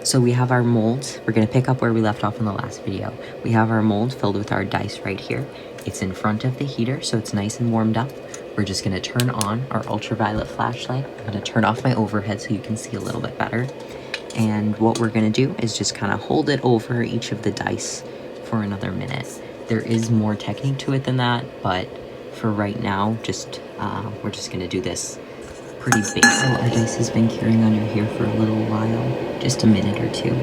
So we have our molds. We're gonna pick up where we left off in the last video. We have our mold filled with our dice right here. It's in front of the heater, so it's nice and warmed up. We're just gonna turn on our ultraviolet flashlight. I'm gonna turn off my overhead so you can see a little bit better. And what we're gonna do is just kind of hold it over each of the dice for another minute. There is more technique to it than that, but for right now, we're just gonna do this pretty basic. So our dice has been curing under here for a little while, just a minute or two.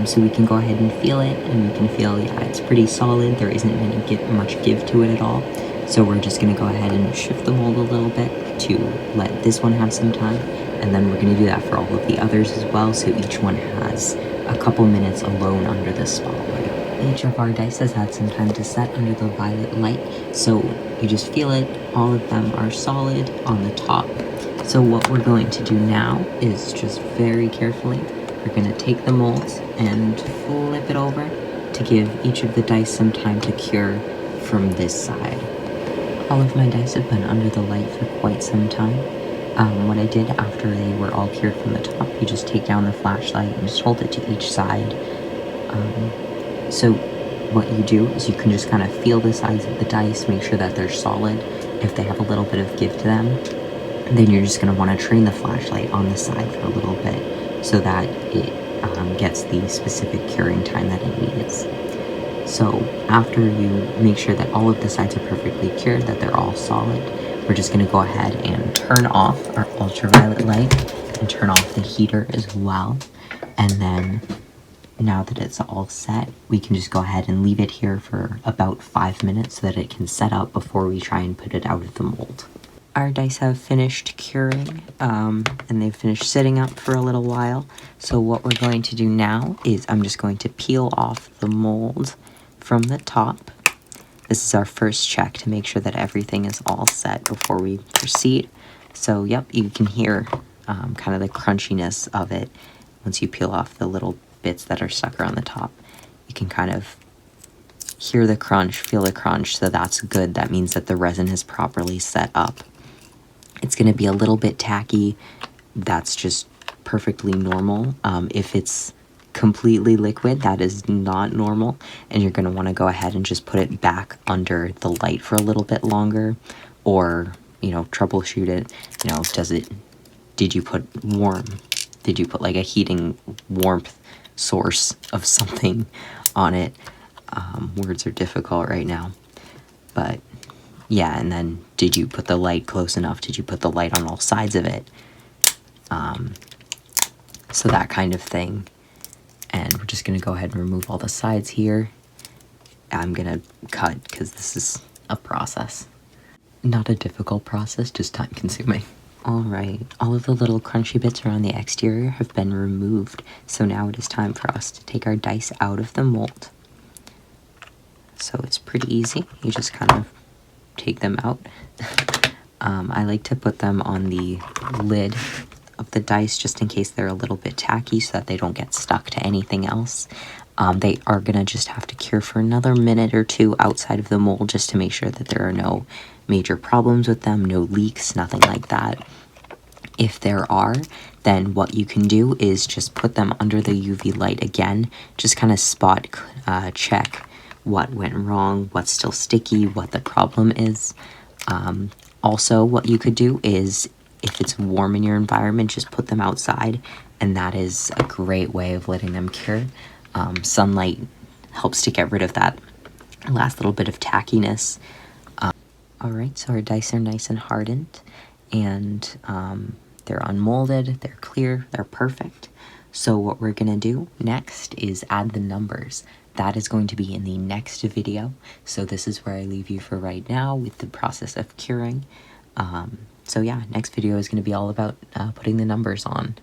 So we can go ahead and feel it, and we can feel, yeah, it's pretty solid. There isn't much give to it at all. So we're just gonna go ahead and shift the mold a little bit to let this one have some time. And then we're gonna do that for all of the others as well. So each one has a couple minutes alone under the spotlight. Each of our dice has had some time to set under the violet light. So you just feel it, all of them are solid on the top. So what we're going to do now is just very carefully, we're going to take the molds and flip it over to give each of the dice some time to cure from this side. All of my dice have been under the light for quite some time. What I did after they were all cured from the top, you just take down the flashlight and just hold it to each side. So what you do is you can just kind of feel the sides of the dice, make sure that they're solid. If they have a little bit of give to them, then you're just going to want to train the flashlight on the side for a little bit so that it gets the specific curing time that it needs. So after you make sure that all of the sides are perfectly cured, that they're all solid, we're just going to go ahead and turn off our ultraviolet light and turn off the heater as well. And then now that it's all set, we can just go ahead and leave it here for about 5 minutes so that it can set up before we try and put it out of the mold. Our dice have finished curing, and they've finished sitting up for a little while. So what we're going to do now is I'm just going to peel off the mold from the top. This is our first check to make sure that everything is all set before we proceed. So yep, you can hear kind of the crunchiness of it once you peel off the little bits that are stuck around the top. You can kind of hear the crunch, feel the crunch, so that's good. That means that the resin is properly set up. It's going to be a little bit tacky. That's just perfectly normal. If it's completely liquid, that is not normal, and you're going to want to go ahead and just put it back under the light for a little bit longer, or, you know, troubleshoot it. You know, did you put like a heating warmth source of something on it? Words are difficult right now, but yeah. And then did you put the light close enough? Did you put the light on all sides of it? So that kind of thing. And we're just gonna go ahead and remove all the sides here. I'm gonna cut because this is a process. Not a difficult process, just time consuming. All right, all of the little crunchy bits around the exterior have been removed. So now it is time for us to take our dice out of the mold. So it's pretty easy. You just kind of take them out. I like to put them on the lid of the dice just in case they're a little bit tacky so that they don't get stuck to anything else. They are gonna just have to cure for another minute or two outside of the mold just to make sure that there are no major problems with them, no leaks, nothing like that. If there are, then what you can do is just put them under the UV light again, just kind of spot check what went wrong, what's still sticky, what the problem is. Also, what you could do is, if it's warm in your environment, just put them outside, and that is a great way of letting them cure. Sunlight helps to get rid of that last little bit of tackiness. Alright, so our dice are nice and hardened, and they're unmolded, they're clear, they're perfect. So what we're going to do next is add the numbers. That is going to be in the next video. So this is where I leave you for right now with the process of curing. So yeah, next video is going to be all about putting the numbers on.